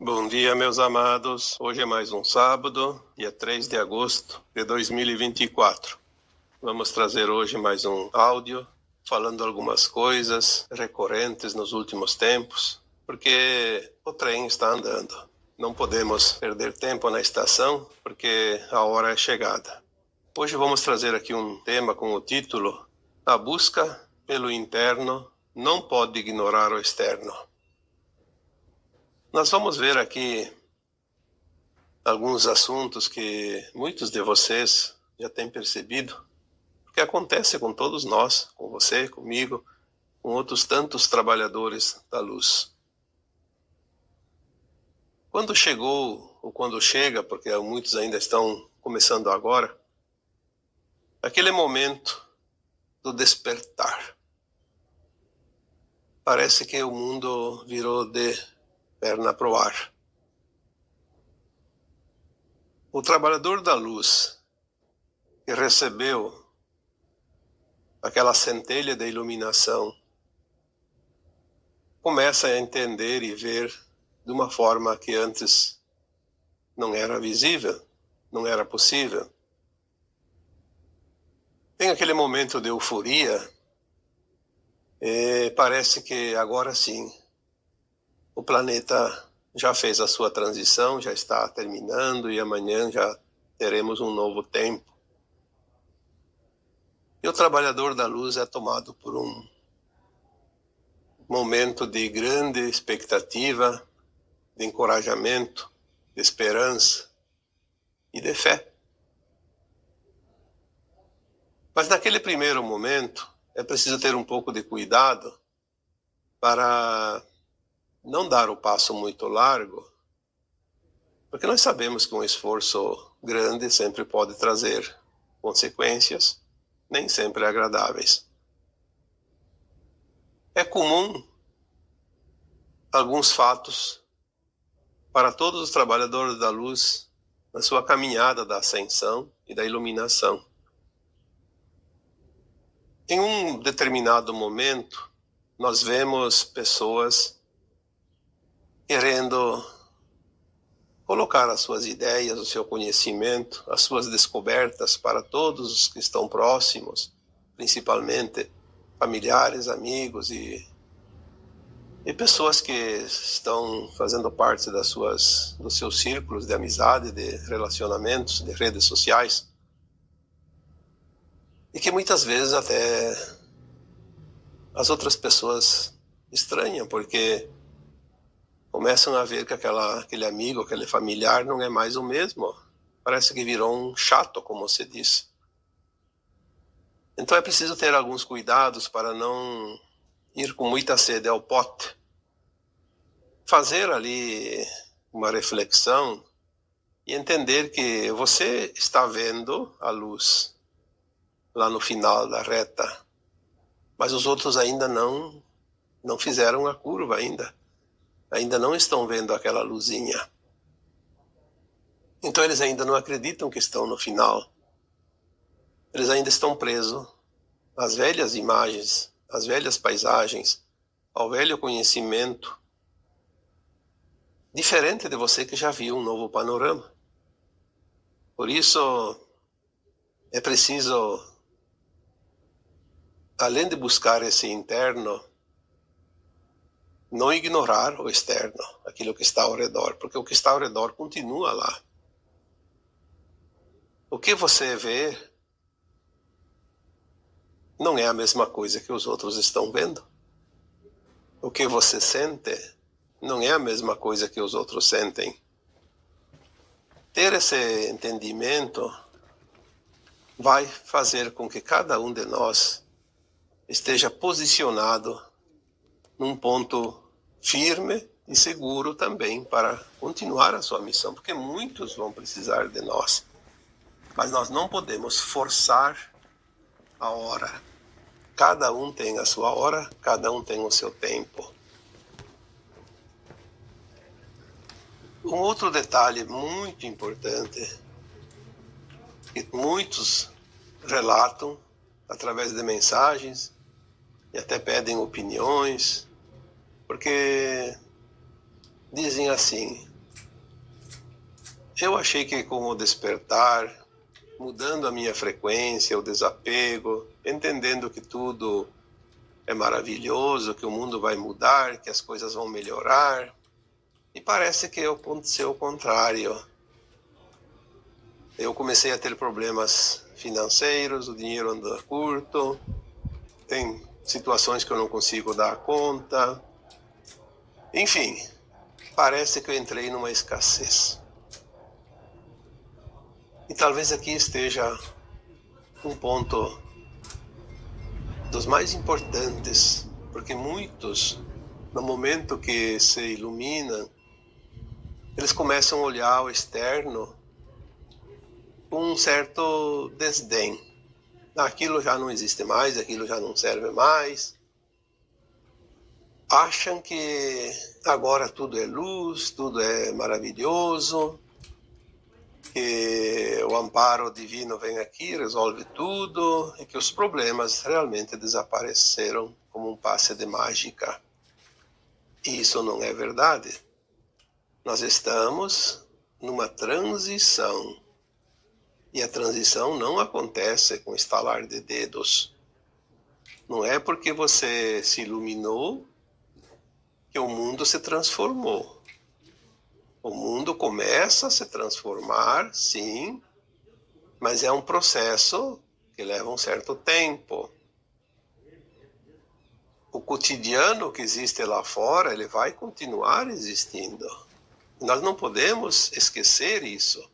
Bom dia, meus amados. Hoje é mais um sábado, dia 3 de agosto de 2024. Vamos trazer hoje mais um áudio falando algumas coisas recorrentes nos últimos tempos, porque o trem está andando. Não podemos perder tempo na estação, porque a hora é chegada. Hoje vamos trazer aqui um tema com o título: A busca pelo interno não pode ignorar o externo. Nós vamos ver aqui alguns assuntos que muitos de vocês já têm percebido, porque acontece com todos nós, com você, comigo, com outros tantos trabalhadores da luz. Quando chegou, ou quando chega, porque muitos ainda estão começando agora, aquele momento do despertar. Parece que o mundo virou de perna pro ar. O trabalhador da luz que recebeu aquela centelha de iluminação começa a entender e ver de uma forma que antes não era visível, não era possível. Tem aquele momento de euforia e parece que agora sim o planeta já fez a sua transição, já está terminando e amanhã já teremos um novo tempo. E o trabalhador da luz é tomado por um momento de grande expectativa, de encorajamento, de esperança e de fé. Mas naquele primeiro momento é preciso ter um pouco de cuidado para não dar o passo muito largo, porque nós sabemos que um esforço grande sempre pode trazer consequências, nem sempre agradáveis. É comum alguns fatos para todos os trabalhadores da luz na sua caminhada da ascensão e da iluminação. Em um determinado momento, nós vemos pessoas querendo colocar as suas ideias, o seu conhecimento, as suas descobertas para todos os que estão próximos, principalmente familiares, amigos e pessoas que estão fazendo parte dos seus círculos de amizade, de relacionamentos, de redes sociais, e que muitas vezes até as outras pessoas estranham, porque começam a ver que aquele amigo, aquele familiar não é mais o mesmo. Parece que virou um chato, como se diz. Então é preciso ter alguns cuidados para não ir com muita sede ao pote. Fazer ali uma reflexão e entender que você está vendo a luz lá no final da reta, mas os outros ainda não fizeram a curva ainda não estão vendo aquela luzinha. Então eles ainda não acreditam que estão no final. Eles ainda estão presos às velhas imagens, às velhas paisagens, ao velho conhecimento, diferente de você que já viu um novo panorama. Por isso, é preciso, além de buscar esse interno, não ignorar o externo, aquilo que está ao redor, porque o que está ao redor continua lá. O que você vê não é a mesma coisa que os outros estão vendo. O que você sente não é a mesma coisa que os outros sentem. Ter esse entendimento vai fazer com que cada um de nós esteja posicionado num ponto firme e seguro também para continuar a sua missão, porque muitos vão precisar de nós. Mas nós não podemos forçar a hora. Cada um tem a sua hora, cada um tem o seu tempo. Um outro detalhe muito importante, que muitos relatam através de mensagens e até pedem opiniões, porque dizem assim: Eu achei que com o despertar, mudando a minha frequência, o desapego, entendendo que tudo é maravilhoso, que o mundo vai mudar, que as coisas vão melhorar, e parece que aconteceu o contrário. Eu comecei a ter problemas financeiros, o dinheiro anda curto, tem situações que eu não consigo dar conta. Enfim, parece que eu entrei numa escassez. E talvez aqui esteja um ponto dos mais importantes, porque muitos, no momento que se iluminam, eles começam a olhar o externo com um certo desdém. Aquilo já não existe mais, aquilo já não serve mais. Acham que agora tudo é luz, tudo é maravilhoso, que o amparo divino vem aqui, resolve tudo, e que os problemas realmente desapareceram como um passe de mágica. E isso não é verdade. Nós estamos numa transição. E a transição não acontece com estalar de dedos. Não é porque você se iluminou que o mundo se transformou. O mundo começa a se transformar, sim, mas é um processo que leva um certo tempo. O cotidiano que existe lá fora, ele vai continuar existindo. Nós não podemos esquecer isso.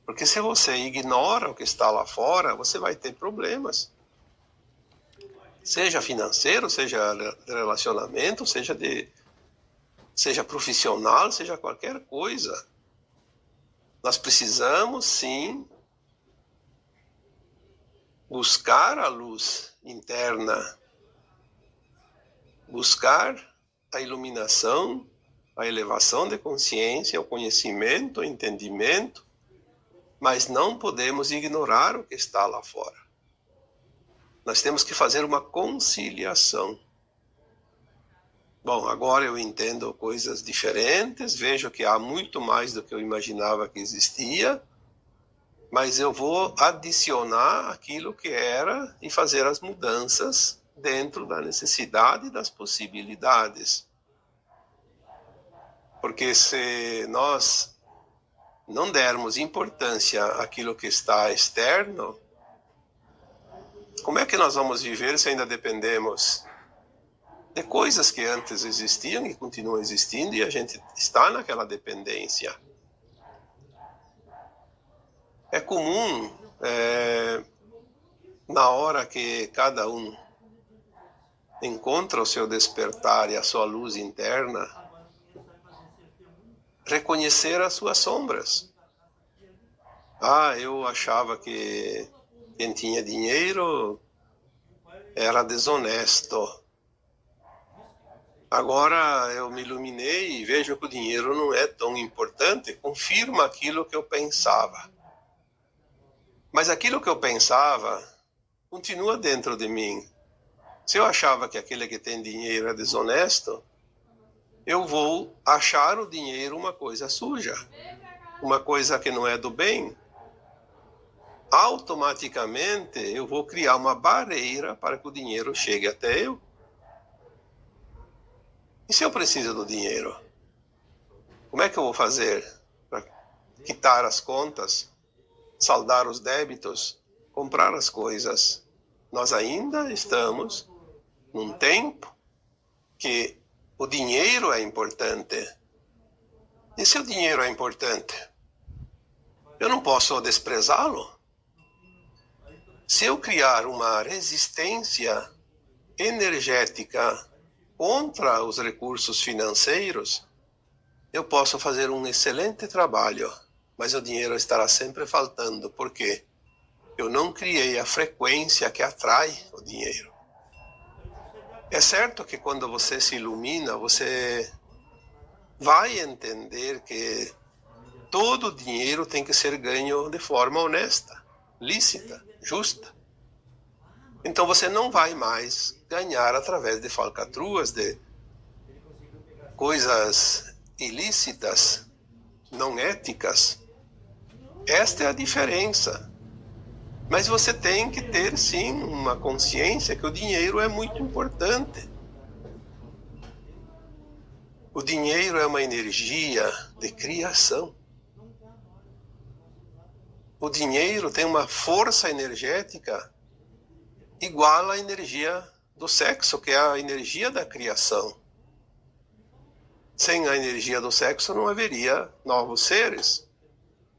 Porque se você ignora o que está lá fora, você vai ter problemas. Seja financeiro, seja de relacionamento, seja profissional, seja qualquer coisa. Nós precisamos, sim, buscar a luz interna, buscar a iluminação, a elevação de consciência, o conhecimento, o entendimento, mas não podemos ignorar o que está lá fora. Nós temos que fazer uma conciliação. Bom, agora eu entendo coisas diferentes, vejo que há muito mais do que eu imaginava que existia, mas eu vou adicionar aquilo que era e fazer as mudanças dentro da necessidade e das possibilidades. Porque se nós não dermos importância àquilo que está externo, como é que nós vamos viver se ainda dependemos de coisas que antes existiam e continuam existindo e a gente está naquela dependência? É comum, na hora que cada um encontra o seu despertar e a sua luz interna, reconhecer as suas sombras. Eu achava que quem tinha dinheiro era desonesto. Agora eu me iluminei e vejo que o dinheiro não é tão importante, confirma aquilo que eu pensava. Mas aquilo que eu pensava continua dentro de mim. Se eu achava que aquele que tem dinheiro é desonesto, eu vou achar o dinheiro uma coisa suja, uma coisa que não é do bem. Automaticamente eu vou criar uma barreira para que o dinheiro chegue até eu. E se eu preciso do dinheiro? Como é que eu vou fazer para quitar as contas, saldar os débitos, comprar as coisas? Nós ainda estamos num tempo que o dinheiro é importante. E se o dinheiro é importante, eu não posso desprezá-lo? Se eu criar uma resistência energética contra os recursos financeiros, eu posso fazer um excelente trabalho, mas o dinheiro estará sempre faltando, porque eu não criei a frequência que atrai o dinheiro. É certo que quando você se ilumina, você vai entender que todo dinheiro tem que ser ganho de forma honesta, lícita, justa. Então você não vai mais ganhar através de falcatruas, de coisas ilícitas, não éticas. Esta é a diferença. Mas você tem que ter, sim, uma consciência que o dinheiro é muito importante. O dinheiro é uma energia de criação. O dinheiro tem uma força energética igual à energia do sexo, que é a energia da criação. Sem a energia do sexo não haveria novos seres,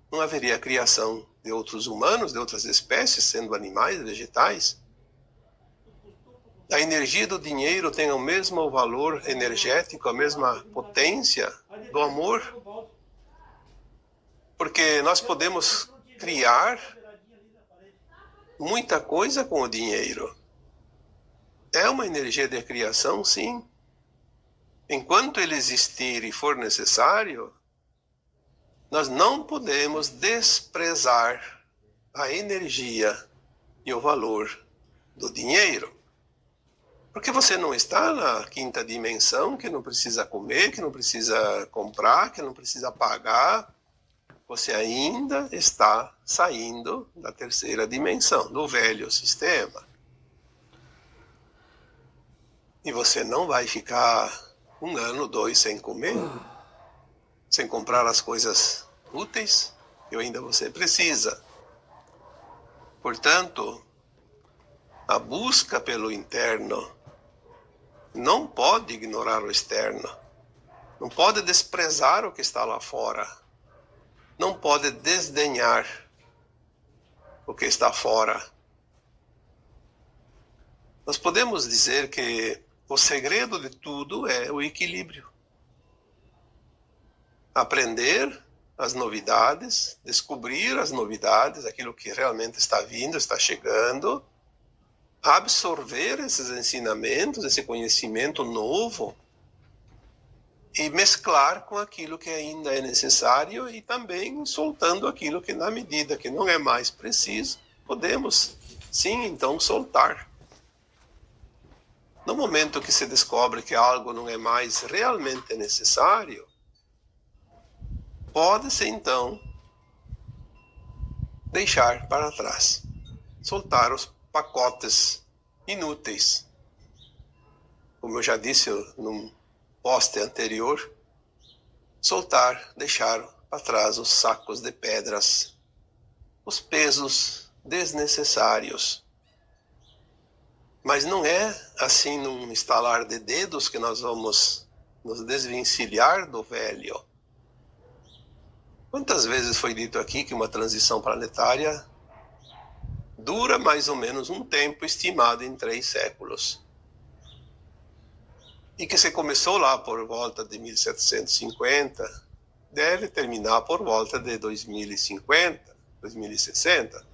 não haveria criação de outros humanos, de outras espécies, sendo animais, vegetais. A energia do dinheiro tem o mesmo valor energético, a mesma potência do amor, porque nós podemos criar muita coisa com o dinheiro. É uma energia de criação, sim. Enquanto ele existir e for necessário, nós não podemos desprezar a energia e o valor do dinheiro. Porque você não está na quinta dimensão, que não precisa comer, que não precisa comprar, que não precisa pagar. Você ainda está saindo da terceira dimensão, do velho sistema. E você não vai ficar 1 ano, 2 sem comer, sem comprar as coisas úteis que ainda você precisa. Portanto, a busca pelo interno não pode ignorar o externo, não pode desprezar o que está lá fora, não pode desdenhar o que está fora. Nós podemos dizer que o segredo de tudo é o equilíbrio. Aprender as novidades, descobrir as novidades, aquilo que realmente está vindo, está chegando, absorver esses ensinamentos, esse conhecimento novo e mesclar com aquilo que ainda é necessário e também soltando aquilo que, na medida que não é mais preciso, podemos sim então soltar. No momento que se descobre que algo não é mais realmente necessário, pode-se então deixar para trás, soltar os pacotes inúteis. Como eu já disse num post anterior, soltar, deixar para trás os sacos de pedras, os pesos desnecessários. Mas não é assim num estalar de dedos que nós vamos nos desvencilhar do velho. Quantas vezes foi dito aqui que uma transição planetária dura mais ou menos um tempo estimado em 3 séculos? E que se começou lá por volta de 1750, deve terminar por volta de 2050, 2060.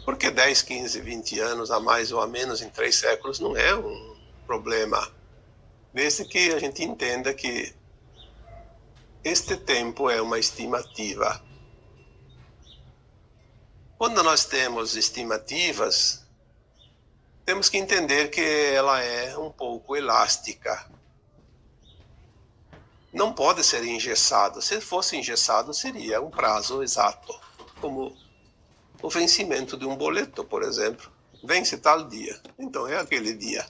Porque 10, 15, 20 anos a mais ou a menos em 3 séculos não é um problema. Desde que a gente entenda que este tempo é uma estimativa. Quando nós temos estimativas, temos que entender que ela é um pouco elástica. Não pode ser engessado. Se fosse engessado, seria um prazo exato, como o vencimento de um boleto, por exemplo. Vence tal dia, então é aquele dia.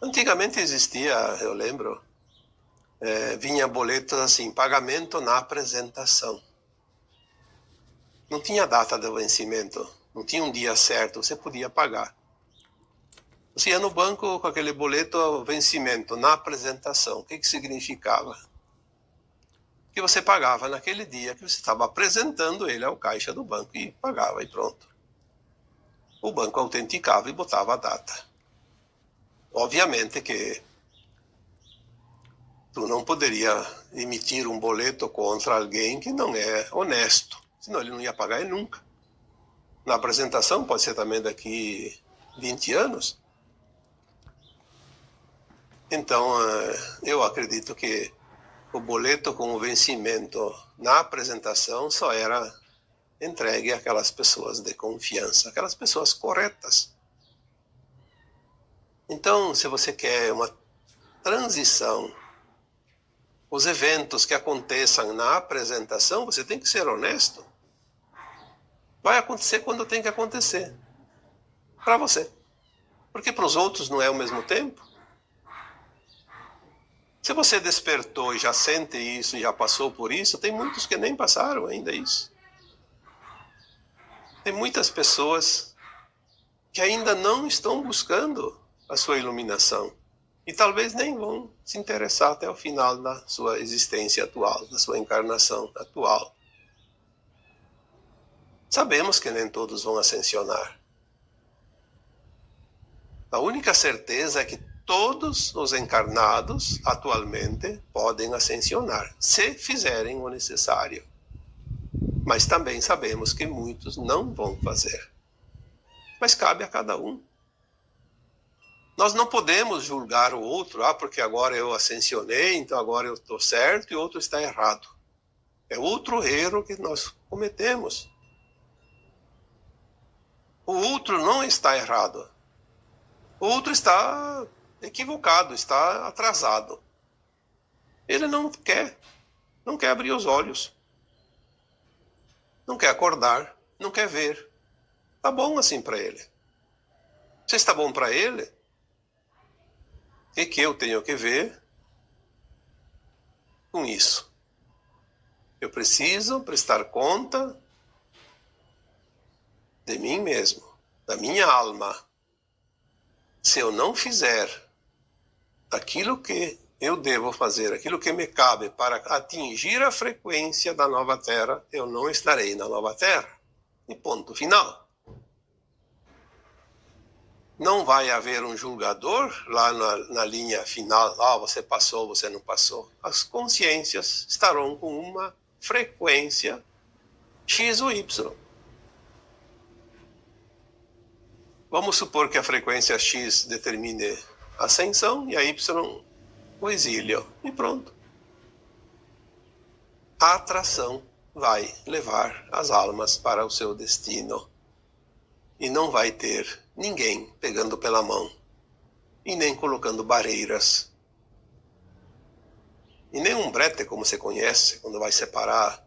Antigamente existia, eu lembro, vinha boletos assim, pagamento na apresentação. Não tinha data de vencimento, não tinha um dia certo, você podia pagar. Você ia no banco com aquele boleto, vencimento na apresentação. O que significava? Que você pagava naquele dia que você estava apresentando ele ao caixa do banco e pagava e pronto. O banco autenticava e botava a data. Obviamente que tu não poderia emitir um boleto contra alguém que não é honesto, senão ele não ia pagar ele nunca. Na apresentação pode ser também daqui 20 anos. Então, eu acredito que o boleto com o vencimento na apresentação só era entregue àquelas pessoas de confiança, aquelas pessoas corretas. Então, se você quer uma transição, os eventos que aconteçam na apresentação, você tem que ser honesto. Vai acontecer quando tem que acontecer. Para você. Porque para os outros não é ao mesmo tempo. Se você despertou e já sente isso, e já passou por isso, tem muitos que nem passaram ainda isso. Tem muitas pessoas que ainda não estão buscando a sua iluminação. E talvez nem vão se interessar até o final da sua existência atual, da sua encarnação atual. Sabemos que nem todos vão ascensionar. A única certeza é que todos os encarnados atualmente podem ascensionar, se fizerem o necessário. Mas também sabemos que muitos não vão fazer. Mas cabe a cada um. Nós não podemos julgar o outro, porque agora eu ascensionei, então agora eu estou certo e o outro está errado. É outro erro que nós cometemos. O outro não está errado. O outro está equivocado, está atrasado. Ele não quer abrir os olhos. Não quer acordar, não quer ver. Tá bom assim para ele. Se está bom para ele, o que eu tenho que ver com isso? Eu preciso prestar conta de mim mesmo, da minha alma. Se eu não fizer aquilo que eu devo fazer, aquilo que me cabe para atingir a frequência da nova Terra, eu não estarei na nova Terra. E ponto final. Não vai haver um julgador lá na linha final, você passou, você não passou. As consciências estarão com uma frequência X ou Y. Vamos supor que a frequência X determine a ascensão e a Y o exílio. E pronto. A atração vai levar as almas para o seu destino. E não vai ter ninguém pegando pela mão. E nem colocando barreiras. E nem um brete, como você conhece, quando vai separar,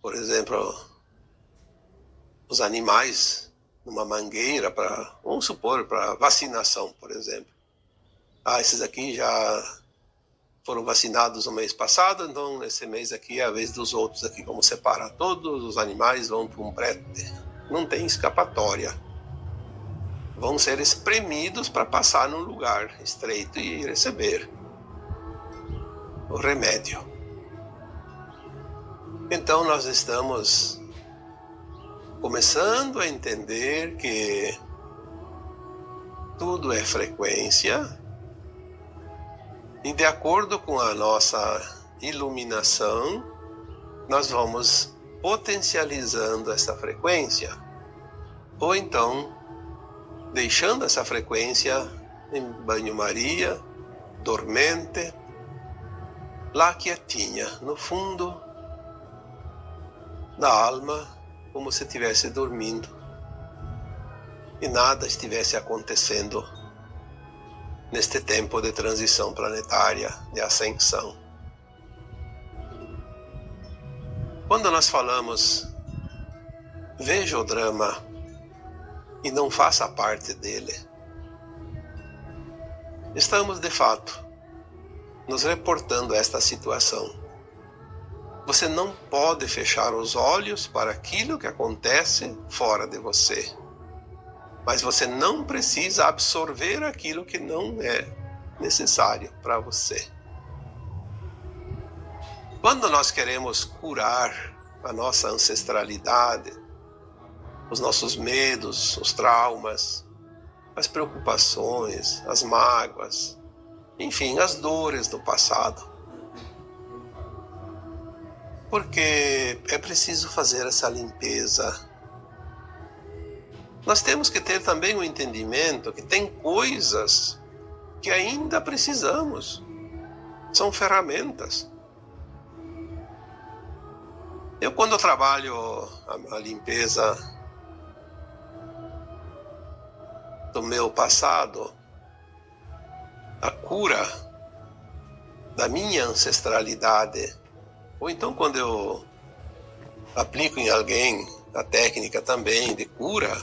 por exemplo, os animais numa mangueira para, vamos supor, para vacinação, por exemplo. Esses aqui já foram vacinados no mês passado, então esse mês aqui é a vez dos outros aqui. Vamos separar todos os animais, vão para um brete. Não tem escapatória. Vão ser espremidos para passar num lugar estreito e receber o remédio. Então nós estamos começando a entender que tudo é frequência e de acordo com a nossa iluminação, nós vamos potencializando essa frequência ou então deixando essa frequência em banho-maria, dormente, lá quietinha, no fundo da alma, como se estivesse dormindo e nada estivesse acontecendo neste tempo de transição planetária, de ascensão. Quando nós falamos, veja o drama e não faça parte dele, estamos de fato nos reportando esta situação. Você não pode fechar os olhos para aquilo que acontece fora de você. Mas você não precisa absorver aquilo que não é necessário para você. Quando nós queremos curar a nossa ancestralidade, os nossos medos, os traumas, as preocupações, as mágoas, enfim, as dores do passado, porque é preciso fazer essa limpeza. Nós temos que ter também o entendimento que tem coisas que ainda precisamos. São ferramentas. Eu, quando trabalho a limpeza do meu passado, a cura da minha ancestralidade, ou então quando eu aplico em alguém a técnica também de cura,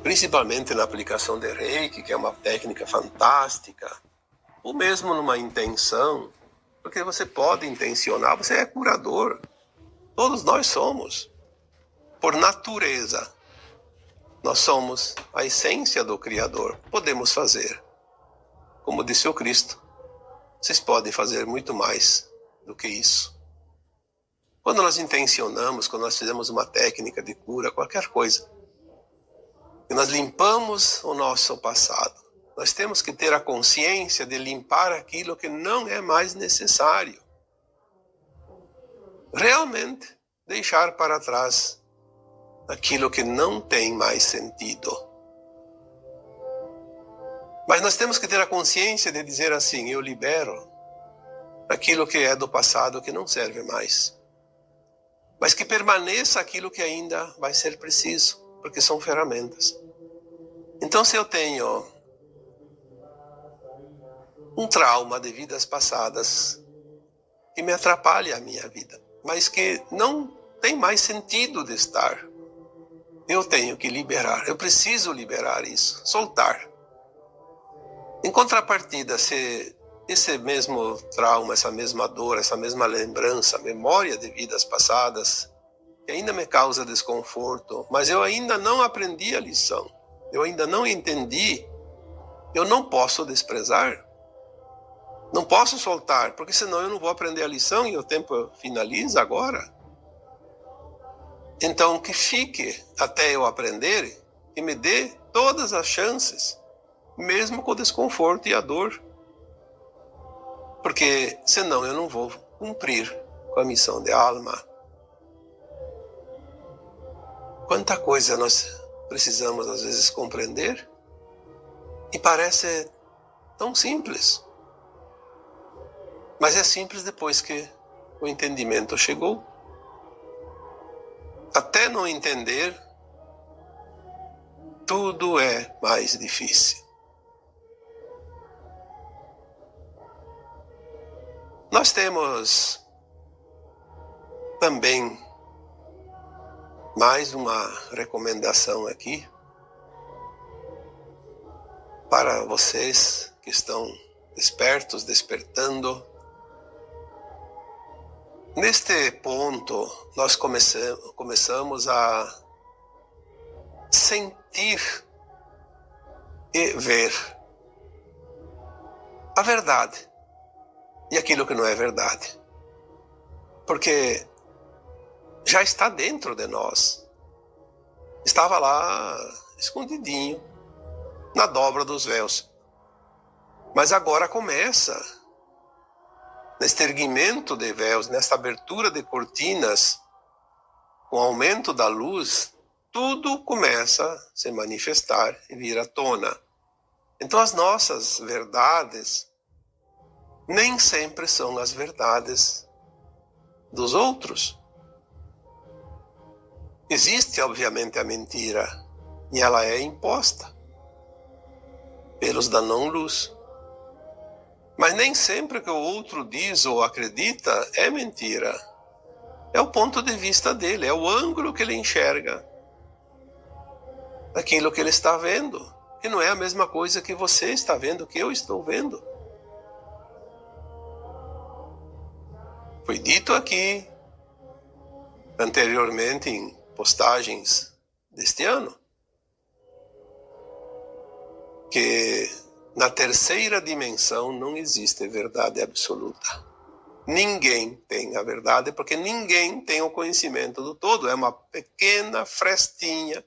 principalmente na aplicação de Reiki, que é uma técnica fantástica, ou mesmo numa intenção, porque você pode intencionar, você é curador. Todos nós somos, por natureza. Nós somos a essência do Criador. Podemos fazer. Como disse o Cristo, vocês podem fazer muito mais do que isso. Quando nós intencionamos, quando nós fizemos uma técnica de cura, qualquer coisa, e nós limpamos o nosso passado, nós temos que ter a consciência de limpar aquilo que não é mais necessário. Realmente deixar para trás aquilo que não tem mais sentido. Mas nós temos que ter a consciência de dizer assim, eu libero aquilo que é do passado que não serve mais. Mas que permaneça aquilo que ainda vai ser preciso, porque são ferramentas. Então, se eu tenho um trauma de vidas passadas que me atrapalha a minha vida, mas que não tem mais sentido de estar, eu tenho que liberar, eu preciso liberar isso, soltar. Em contrapartida, se esse mesmo trauma, essa mesma dor, essa mesma lembrança, memória de vidas passadas, que ainda me causa desconforto, mas eu ainda não aprendi a lição, eu ainda não entendi, eu não posso desprezar, não posso soltar, porque senão eu não vou aprender a lição e o tempo finaliza agora. Então, que fique até eu aprender e me dê todas as chances, mesmo com o desconforto e a dor. Porque senão eu não vou cumprir com a missão de alma. Quanta coisa nós precisamos às vezes compreender e parece tão simples. Mas é simples depois que o entendimento chegou. Até não entender, tudo é mais difícil. Nós temos também mais uma recomendação aqui para vocês que estão despertos, despertando. Neste ponto, nós começamos a sentir e ver a verdade e aquilo que não é verdade. Porque já está dentro de nós. Estava lá, escondidinho, na dobra dos véus. Mas agora começa, neste erguimento de véus, nesta abertura de cortinas, com o aumento da luz, tudo começa a se manifestar e vir à tona. Então as nossas verdades nem sempre são as verdades dos outros. Existe, obviamente, a mentira, e ela é imposta pelos da não-luz. Mas nem sempre o que o outro diz ou acredita é mentira. É o ponto de vista dele, é o ângulo que ele enxerga aquilo que ele está vendo, que não é a mesma coisa que você está vendo, que eu estou vendo. Foi dito aqui anteriormente em postagens deste ano que na terceira dimensão não existe verdade absoluta. Ninguém tem a verdade porque ninguém tem o conhecimento do todo. É uma pequena frestinha